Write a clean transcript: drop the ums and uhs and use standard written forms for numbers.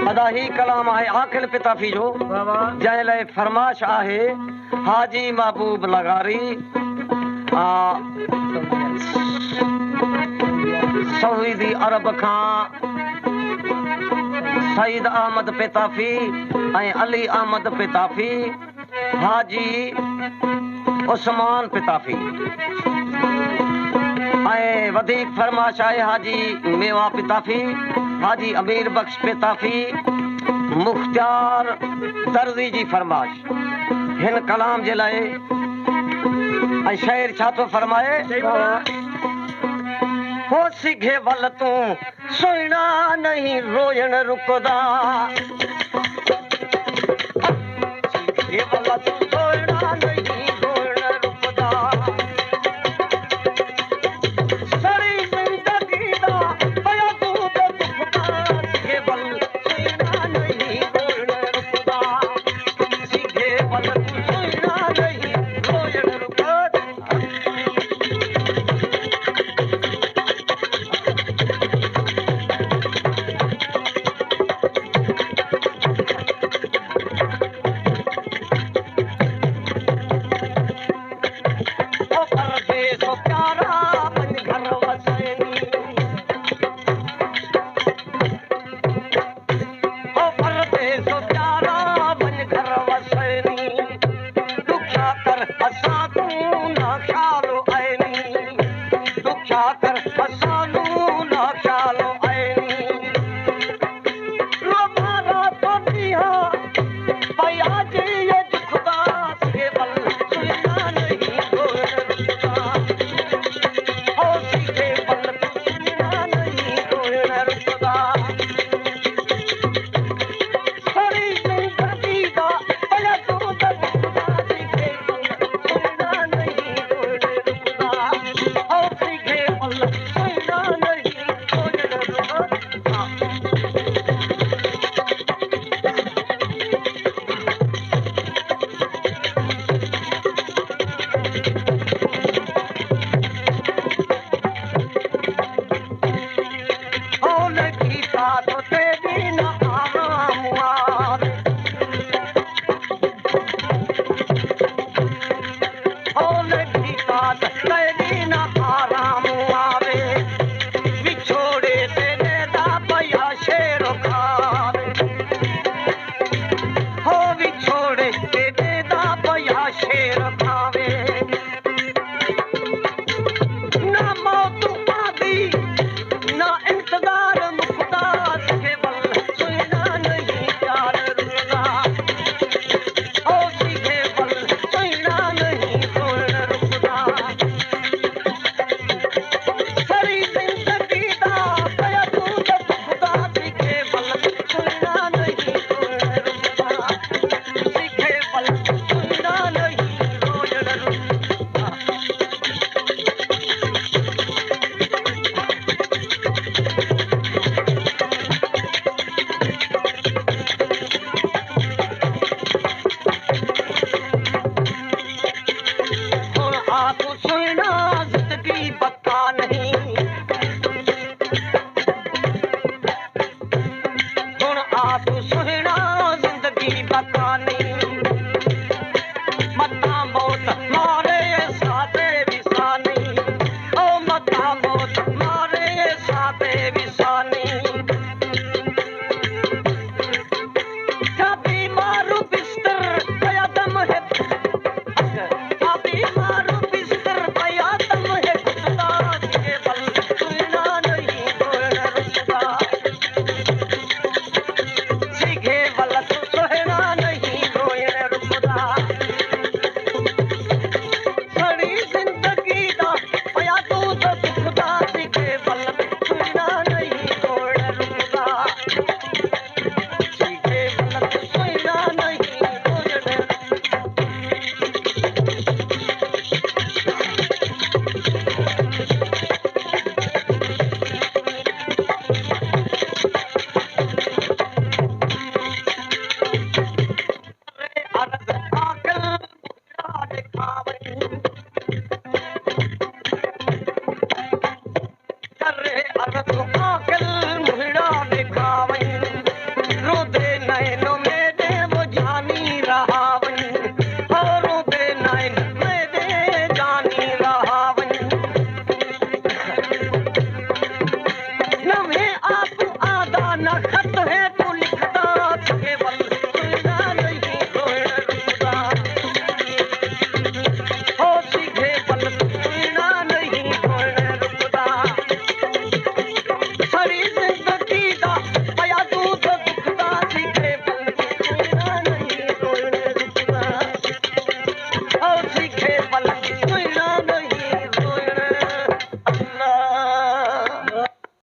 अदा ही कलाम आहे आखिल पिताफी जो जंहिं लाइ फरमाश आहे हाजी महबूब लगारी सऊदी अरब खां सईद अहमद पिताफी ऐं अली अहमद पिताफी हाजी उस्मान पिताफी ऐं वधीक फरमाश आहे हाजी मेवा पिताफी हाजी अमीर बख्श पिताफी मुख्तियार दर्जी जी फरमाश हिन कलाम जे लाइ ऐं शाइर छा थो फरमाए हो सिघे वल तूं सुहिणा नहीं रोयण रुकदा सिघे वल तूं सुहिणा नहीं रोयण रुकदा सड़ी जिंदगी दा पया तूं ते दुखदा सिघे वल सुहिणा नहीं रोयण रुकदा सिघे वल तूं सुहिणा नहीं रोयण रुकदा कर